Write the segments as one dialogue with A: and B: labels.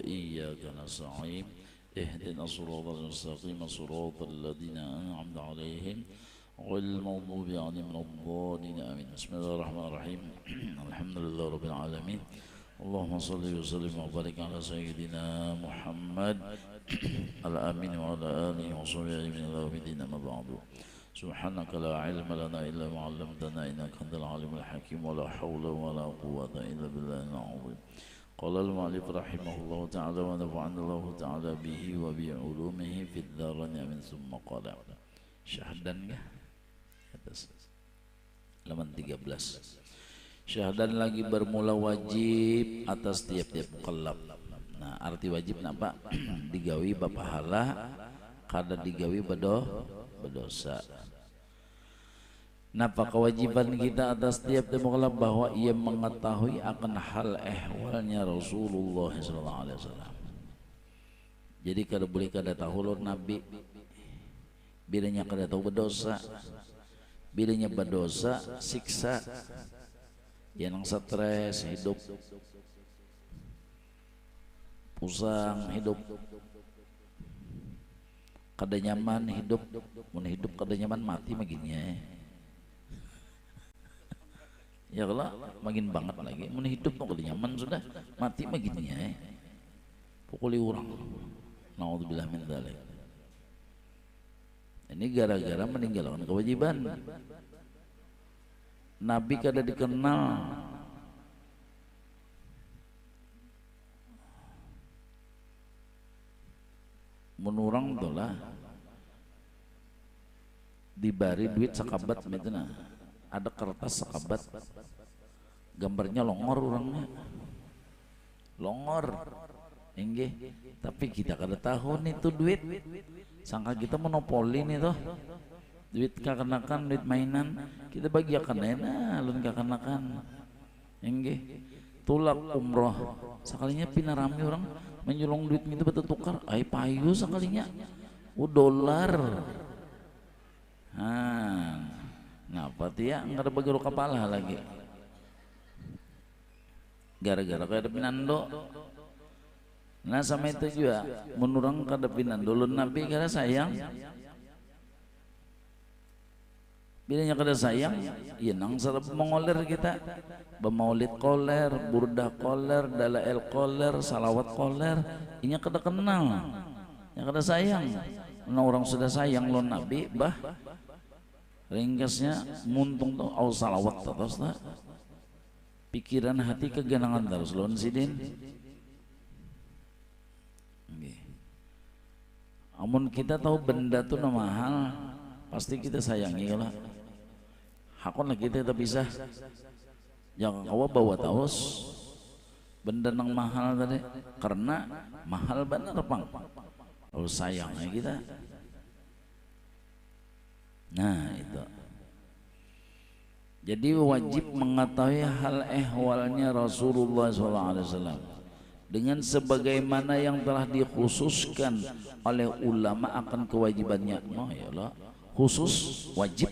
A: وإياك نستعين اهدنا الصراط المستقيم صراط الذين أنعمت عليهم غير المغضوب عليهم ولا الضالين آمين. بسم الله الرحمن الرحيم. الحمد لله رب العالمين. اللهم صل وسلم وبارك على سيدنا محمد الآمين وعلى آله وصحبه أجمعين إلى يوم الدين. أما بعد سبحانك لا علم لنا إلا ما علمتنا إنك أنت العليم الحكيم ولا حول ولا قوة إلا بالله العظيم. قال المؤلف رحمه الله تعالى ونفعنا الله تعالى به وبعلومه في الدارين آمين. ثم قال syahadan ya atas halaman 13. Syahadan lagi bermula wajib atas tiap-tiap mukallaf. Nah, arti wajib napa? Digawi bapahala kada digawi berdosa. Napa kewajiban kita atas tiap-tiap mukallaf bahwa ia mengetahui akan hal ehwalnya Rasulullah sallallahu alaihi wasallam. Jadi kada boleh kada tahu lor Nabi bilanya kada tahu berdosa, bilanya berdosa siksa, yang stres hidup, pusang hidup, kada nyaman hidup, mun hidup kada nyaman mati maginya. Ya kalau makin banget lagi, mun hidup tuh kada nyaman sudah mati maginya. Pukuli orang, naudzubillah min dzalik. Ini gara-gara meninggalkan kewajiban. Nabi kada dikenal menurang dolah dibari duit sakabat mitna. Ada kertas sakabat gambarnya longor orangnya longor inggih, tapi kita kada tahu nih tuh duit, sangka kita monopoli nih toh duit kakenakan, duit mainan kita bagiakan enak alun kakenakan inggih. Tulak umroh sekalinya pinarami orang menyulung duit itu betul tukar ay payu sekalinya dolar. Ngapa dia nggak ada bagi kepala lagi gara-gara kayak pinando. Nah sama itu juga menurang kada pinando lun Nabi kada sayang. Bilanya kada sayang, ya nang sarap mengoler kita, bemaulid koler, burdah koler, dalail koler, salawat koler, ini kada kenal, yang kada sayang. Nah orang sudah sayang lon Nabi, bah ringkasnya muntung tuh au salawat terus tak, pikiran hati kegenangan terus lon sidin. Amun kita tahu benda tuh mahal, pasti kita sayangi lah. Hakon lah kita bisa. Jangan kau bawa taus benda nang mahal tadi, karena mahal benar pang. Kalau sayangnya kita. Nah itu. Jadi wajib mengetahui hal ehwalnya Rasulullah SAW dengan sebagaimana yang telah dikhususkan oleh ulama akan kewajibannya. No ya khusus wajib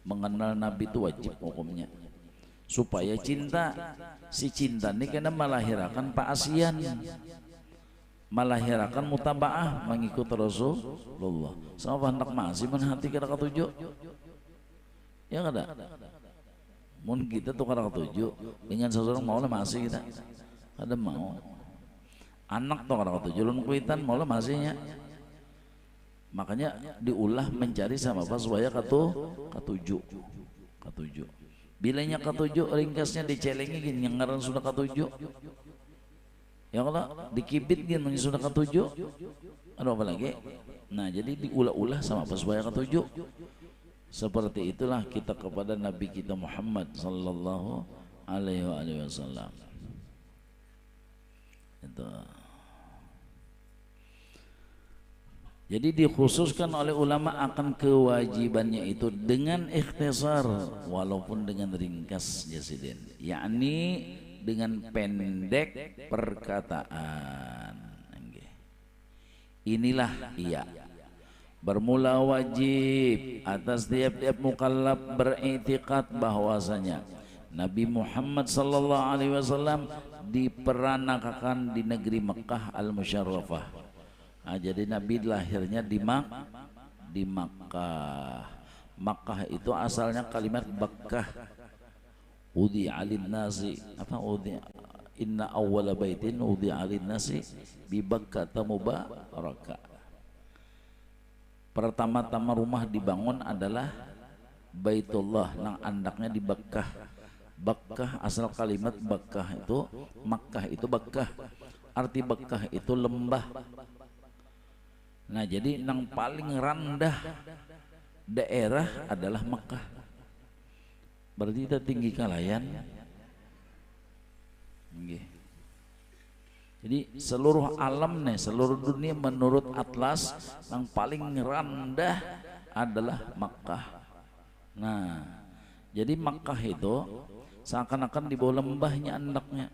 A: mengenal Nabi itu wajib hukumnya supaya cinta. Si cinta ini kena melahirkan paasian, melahirkan mutabaah mengikut Rasulullah. Sama hendak masih menhati kada ketujuh ya kada. Mun kita tuh kada ketujuh dengan seseorang mau lah masih kita kada mau. Anak tuh kada ketujuh lun kuitan mau lah masihnya. Makanya diulah mencari sama apa supaya ketujuh. Bilanya ketujuh ringkasnya dicelengi gini yang ngaran sudah ketujuh. Ya kalau dikibit gini sudah ketujuh. Ada apa lagi? Nah jadi diulah-ulah sama apa supaya ketujuh. Seperti itulah kita kepada Nabi kita Muhammad sallallahu alaihi wasallam. Itu. Jadi dikhususkan oleh ulama akan kewajibannya itu dengan ikhtisar walaupun dengan ringkas jasidin, yakni dengan pendek perkataan. Inilah ia bermula wajib atas tiap-tiap mukallaf beriktikad bahwasanya Nabi Muhammad sallallahu alaihi wasallam diperanakakan di negeri Mekah al-Musyarrafah. Nah, jadi Nabi lahirnya di Makkah. Makkah itu asalnya kalimat Bakkah. Udi alin nasi apa udi inna awwala baitin udi alin nasi bi Bakkah mubaraka. Pertama-tama rumah dibangun adalah Baitullah nang andaknya di Bakkah. Bakkah asal kalimat Bakkah itu Makkah itu Bakkah. Arti Bakkah itu lembah. Nah, jadi nang paling rendah daerah adalah Makkah. Berarti kita tinggi kalayan. Jadi seluruh alam nih, seluruh dunia menurut atlas yang paling rendah adalah Makkah. Nah, jadi Makkah itu seakan-akan di bawah lembahnya andaknya.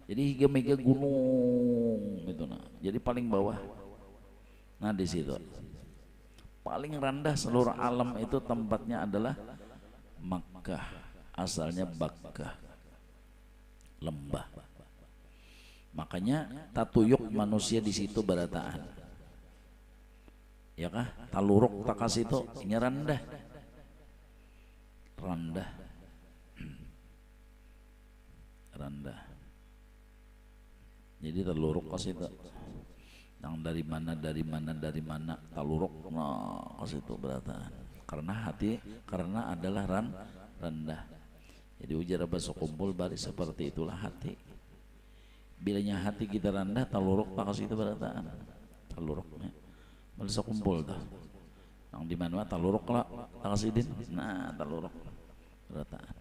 A: Jadi higa-higa gunung gitu nah. Jadi paling bawah. Nah, di situ paling rendah seluruh alam itu tempatnya adalah Makkah. Asalnya Bakkah, lembah. Makanya tatuyuk manusia di situ berataan. Ya kah? Taluruk takas itu ini rendah. Rendah. Rendah. Jadi taluruk kas itu. Yang dari mana taluruk nah kas itu berataan. Karena hati karena adalah rendah. Jadi ujar bahasa kumpul bari seperti itulah hati. Bilanya hati kita rendah, taluruk tak kasih itu berataan. Taluruknya bahasa kumpul tuh. Yang di mana taluruk lah tak kasih din. Nah taluruk berataan.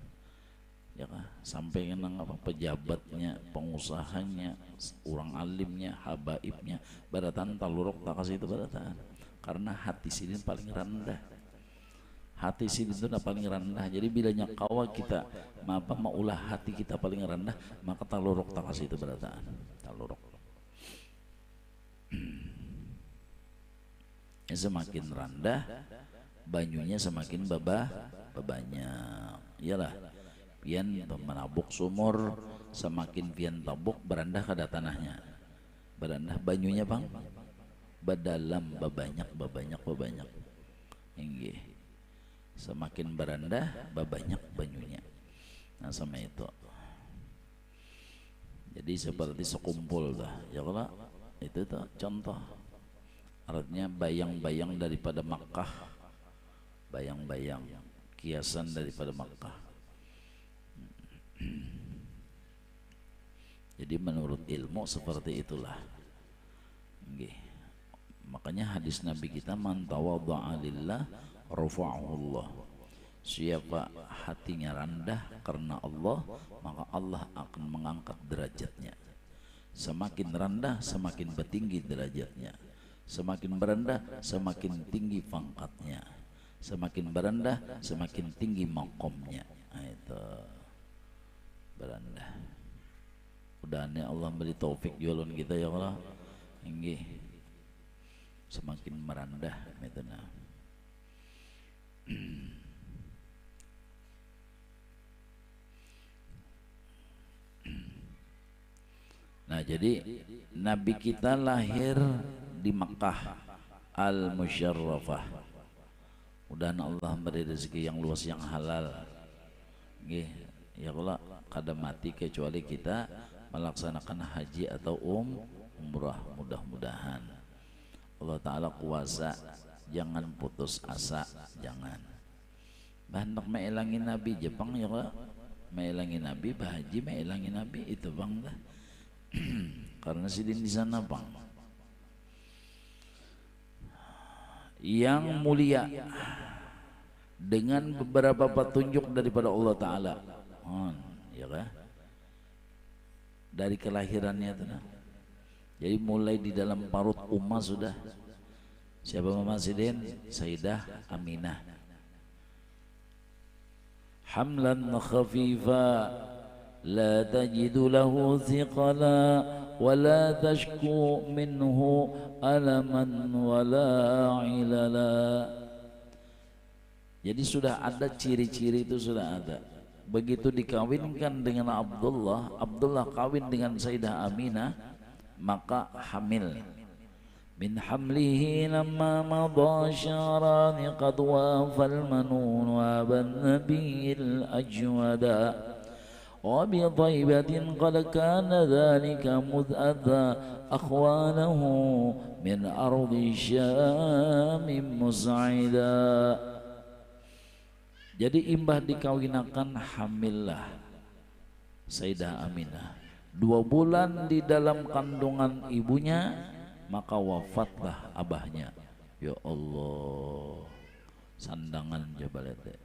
A: Ya kan? Sampai nang apa pejabatnya, pengusahanya, orang alimnya, habaibnya berataan taluruk tak kasih itu berataan. Karena hati sidin paling rendah. Hati sidin itu paling rendah. Jadi bilanya kawa kita maulah hati kita paling rendah, maka taluruk takas itu berataan. Taluruk. Ya, semakin rendah banyunya semakin banyak. Iyalah. Pian menabuk sumur semakin pian tabuk berendah kada tanahnya. Berendah banyunya bang. Badalam babanyak. Inggih. Semakin berendah banyak banyunya. Nah sama itu. Jadi seperti sekumpul dah. Ya kalau itu tuh contoh. Artinya bayang-bayang daripada Makkah. Bayang-bayang kiasan daripada Makkah. Jadi menurut ilmu seperti itulah. Nggih. Makanya hadis Nabi kita man tawadha'a lillah rafa'ahullah. Siapa hatinya rendah karena Allah, maka Allah akan mengangkat derajatnya. Semakin rendah semakin bertinggi derajatnya. Semakin berendah semakin tinggi pangkatnya. Semakin berendah semakin tinggi makomnya. Nah, itu berendah. Mudah-mudahan Allah beri taufik jualan kita ya Allah. Inggih. Semakin merendah itu nah. Nah jadi Nabi kita lahir di Makkah al-Musyarrafah. Mudah-mudahan Allah beri rezeki yang luas yang halal. Nggih, ya Allah kada mati kecuali kita melaksanakan haji atau umrah, mudah-mudahan. Allah Ta'ala kuasa, jangan putus asa, jangan. Hendak mailangin Nabi Jepang ya Allah, mailangin Nabi, bahaji mailangin Nabi itu bang dah. Karena sidin di sana bang. Yang mulia dengan beberapa petunjuk daripada Allah Ta'ala. Ya kan? Dari kelahirannya itu nah. Jadi mulai di dalam parut Ummah sudah. Siapa Mama Sidin? Sayyidah Aminah. Hamlan khafifa la tajidu lahu thiqala wa la tashku minhu alaman wa la ilala. Jadi sudah ada ciri-ciri itu sudah ada. begitu dikawinkan dengan Abdullah, Abdullah kawin dengan Sayyidah Aminah, maka hamil. Min hamlihi lamma madha syarani qad wafal manun wa ban nabiyil ajwada wa bi thaybatin qad kana dhalika mud'adha akhwanahu min ardi syamim mus'ida. Jadi imbah dikawinakan hamillah Sayyidah Aminah 2 bulan di dalam kandungan ibunya, maka wafatlah abahnya. Ya Allah, sandangan jabal teh.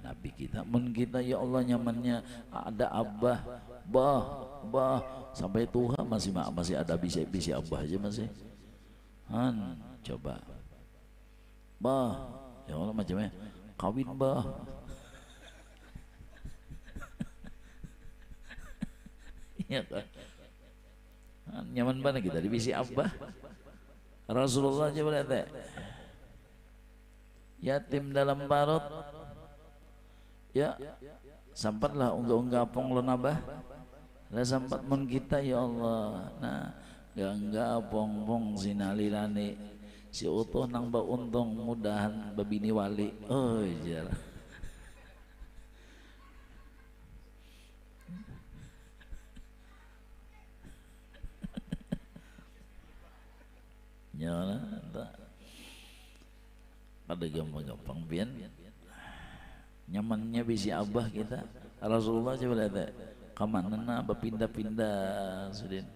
A: Nabi kita mun kita ya Allah nyamannya ada abah, bah sampai Tuhan masih ada bisi abah aja masih. Coba. Bah, ya Allah macamnya kawin bah. Iya kan? Nyaman banget kita di bisi abah. Rasulullah aja berarti yatim dalam parut ya sampatlah unggah-unggah pong lo nabah lah sampat mun kita ya Allah nah gangga pong sinalilani si utuh nang ba untung mudahan babini wali oh jar nyala tak pada gampang pian nyamannya bisi abah kita. Rasulullah coba lihat kamana na berpindah-pindah sudin.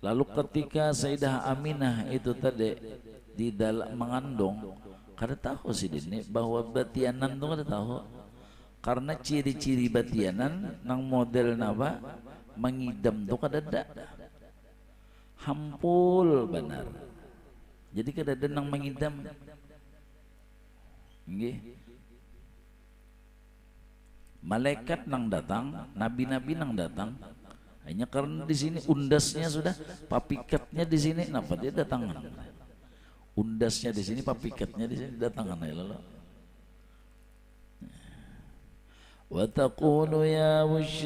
A: Lalu ketika Sayyidah Aminah itu tadi di dalam mengandung, kada tahu sih ini bahwa batianan itu kada tahu. Karena ciri-ciri batianan nang model napa mengidam tu kada ada. Hampul benar. Jadi kada ada nang mengidam. Nggih. Malaikat nang datang, nabi-nabi nang datang. Hanya karena di sini undasnya sudah, papikatnya di sini, napa dia datangan. Undasnya di sini, papikatnya di sini datangan ya lalu. Wa taqulu ya busyraki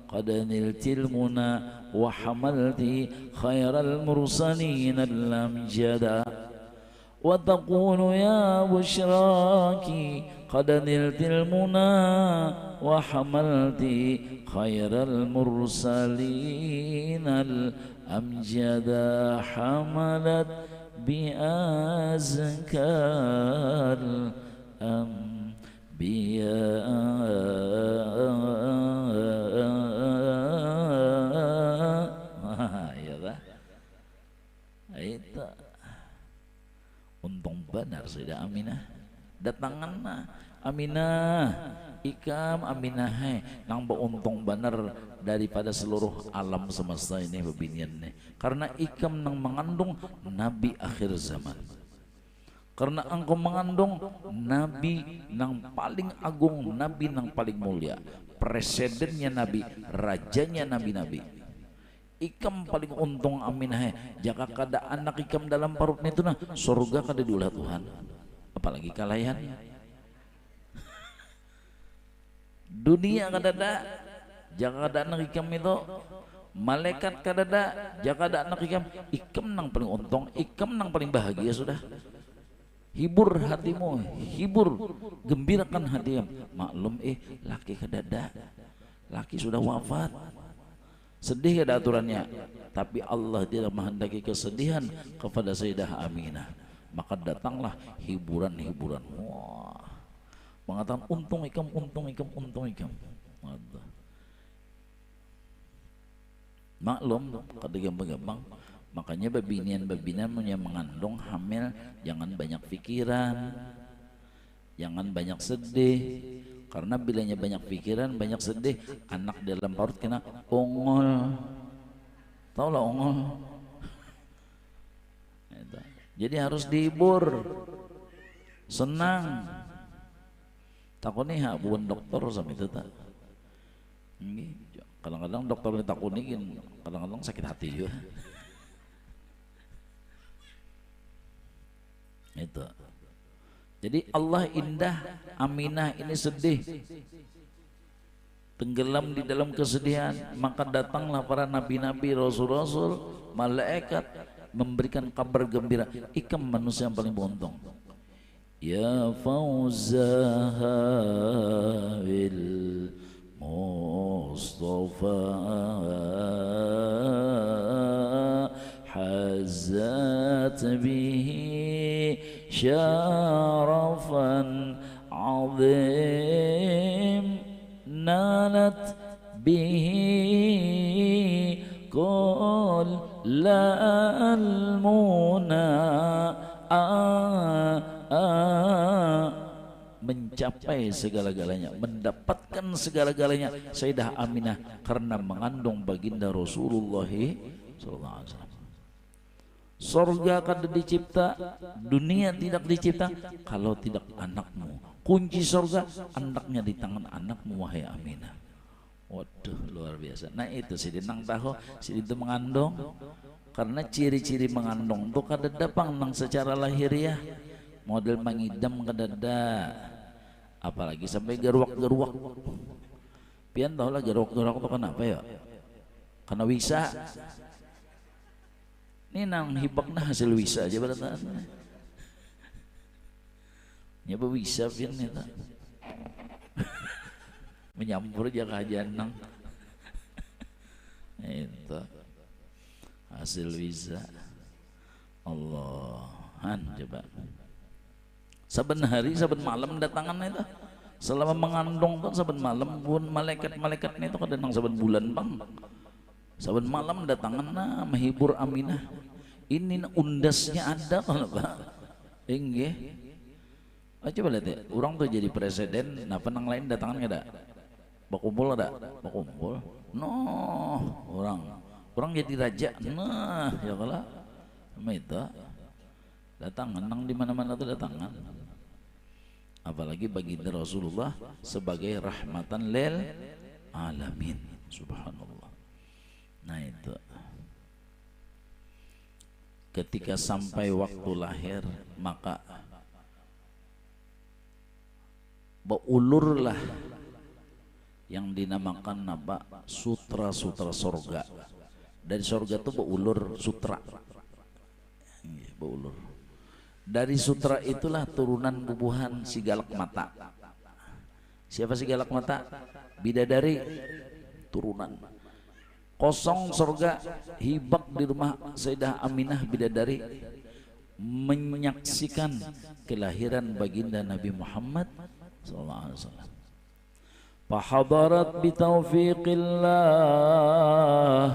A: qad niltil muna wa hamalti khairal mursalin al-amjada. Wa taqulu ya busyraki qad niltil muna wa hamalti khairal mursalin al-amjada hamalat bi azkar anbiya ya dah itu untung benar Sayyidah Aminah datangan Aminah ikam Aminah nang beuntung benar daripada seluruh alam semesta ini bebinian nih karena ikam nang mengandung nabi akhir zaman karena engkau mengandung nabi nang paling agung nabi nang paling mulia presidennya nabi rajanya nabi-nabi ikam paling untung Aminah jika kada anak ikam dalam parut itu nah surga kada diulah Tuhan apalagi kalayan dunia kada ada jika kada anak ikam itu malaikat kada ada jika kada anak ikam nang paling untung ikam nang paling bahagia sudah hibur hatimu hibur gembirakan hatimu maklum laki kada ada laki sudah wafat sedih ada aturannya tapi Allah tidak menghendaki kesedihan kepada Sayyidah Aminah maka datanglah hiburan-hiburan wah mengatakan untung ikam maklum kada gampang makanya babinian yang mengandung hamil jangan banyak pikiran jangan banyak sedih karena bilanya banyak pikiran banyak sedih anak dalam parut kena ongol tau lah ongol jadi harus dihibur senang takuni bukan dokter sama itu tak kadang-kadang dokter takunikin kadang-kadang sakit hati juga Itu. Jadi Allah indah, Aminah ini sedih, tenggelam di dalam kesedihan, maka datanglah para nabi-nabi, rasul-rasul, malaikat memberikan kabar gembira. Ikam manusia yang paling beruntung. Ya fauzaha bil Mustafa hazat bihi syarafan azim nalat bihi kull al-muna mencapai segala-galanya, mendapatkan segala-galanya Sayyidah Aminah karena mengandung baginda Rasulullah SAW. Sorga kada dicipta, dunia tidak dicipta kalau tidak anakmu. Kunci sorga anaknya di tangan anakmu, wahai Aminah. Waduh, luar biasa. Nah itu Sidin nang tahu, Sidin itu mengandung. Karena ciri-ciri mengandung itu kada dapang nang secara lahiriah. Model mengidam kada ada. Apalagi sampai geruak-geruak. Pian tahu lah geruak-geruak itu kenapa ya? Karena wisa. Ini nang hibakna hasil wisa aja berataan. Nyapa wisa pian itu. Menyampur aja kajian nang. Itu hasil wisa. Allahan coba. Saben hari, saben malam datangan itu. Selama mengandung tuh saben malam pun malaikat-malaikatnya itu kadang saben bulan bang. Saben malam datangan nah menghibur Aminah. Ini undasnya ada kalau Pak. Enggak. Coba lihat ya, orang tuh jadi presiden, nah penang lain datangan nggak ada? Bakumpul ada? Bakumpul. No, orang jadi raja. Nah, ya kalau itu datangan, nang di mana-mana tuh datangan. Apalagi baginda Rasulullah sebagai rahmatan lil alamin. Subhanallah. Nah itu ketika sampai waktu lahir maka beulurlah yang dinamakan apa sutra-sutra sorga. Dari sorga itu beulur sutra, beulur. Dari sutra itulah turunan bubuhan si galak mata. Siapa si galak mata? Bidadari turunan. Kosong sorga hibak di rumah Sayyidah Aminah bidadari menyaksikan kelahiran baginda Nabi Muhammad sallallahu alaihi wasallam. Fahadarat bitaufiqillah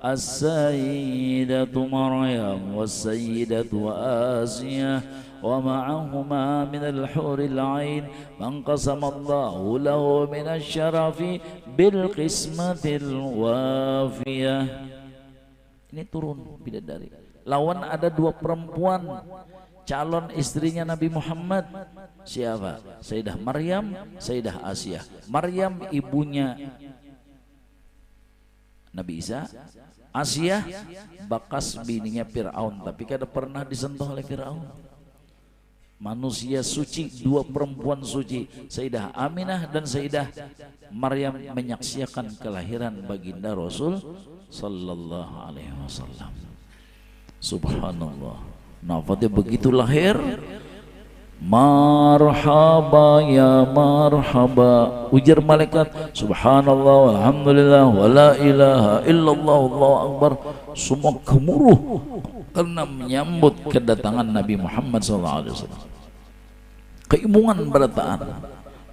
A: as-sayyidatu Maryam was-sayyidatu Asiyah wa ma'ahuma min al-huril 'ain man qasama Allahu lahu min asy-syarafi bil qismatil wafiyah. Ini turun bidadari. Lawan ada dua perempuan calon istrinya Nabi Muhammad. Siapa? Sayyidah Maryam, Sayyidah Asiyah. Maryam ibunya Nabi Isa, Asiyah bakas bininya Fir'aun, tapi kada pernah disentuh oleh Fir'aun. Manusia suci, dua perempuan suci, Sayyidah Aminah dan Sayyidah Maryam menyaksikan kelahiran baginda Rasul sallallahu alaihi wasallam. Subhanallah. Nafasnya begitu lahir, marhaba ya marhaba, ujar malaikat subhanallah walhamdulillah wala ilaha illallah Allahu akbar. Semua gemuruh karena menyambut kedatangan Nabi Muhammad SAW. Keimungan berataan,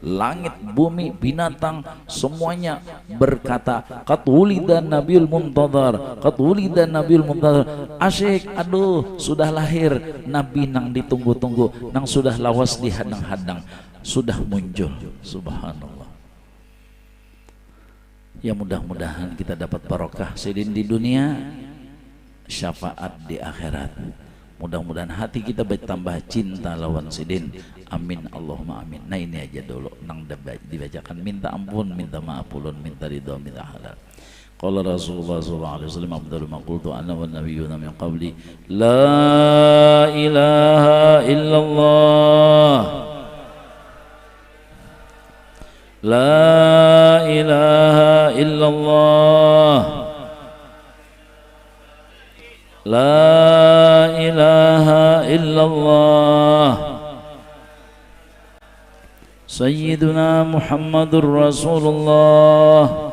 A: langit, bumi, binatang semuanya berkata qad wulida Nabiul Muntadhar, qad wulida Nabiul Muntadhar. Asyik, aduh sudah lahir Nabi nang ditunggu-tunggu, nang sudah lawas dihadang-hadang, sudah muncul. Subhanallah. Ya mudah-mudahan kita dapat barokah sidin di dunia, syafaat di akhirat. Mudah-mudahan hati kita bertambah cinta lawan sidin. Amin Allahumma amin. Nah ini aja dulu nang dibacakan, minta ampun, minta maaf ulun, minta ridho, minta halal. قال رسول الله صلى الله عليه وسلم أفضل ما قلت أنا والنبيون من قبلي لا إله إلا الله لا إله إلا الله لا إله إلا الله سيدنا محمد رسول الله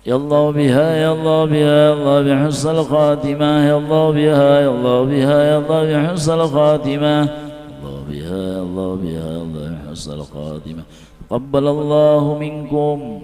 A: يا الله بها يا الله بها يا الله بحسن الخاتمة يا الله بها يا الله بها يا الله بحسن الخاتمة الله بها يا الله بها يا الله بحسن الخاتمة تقبل الله منكم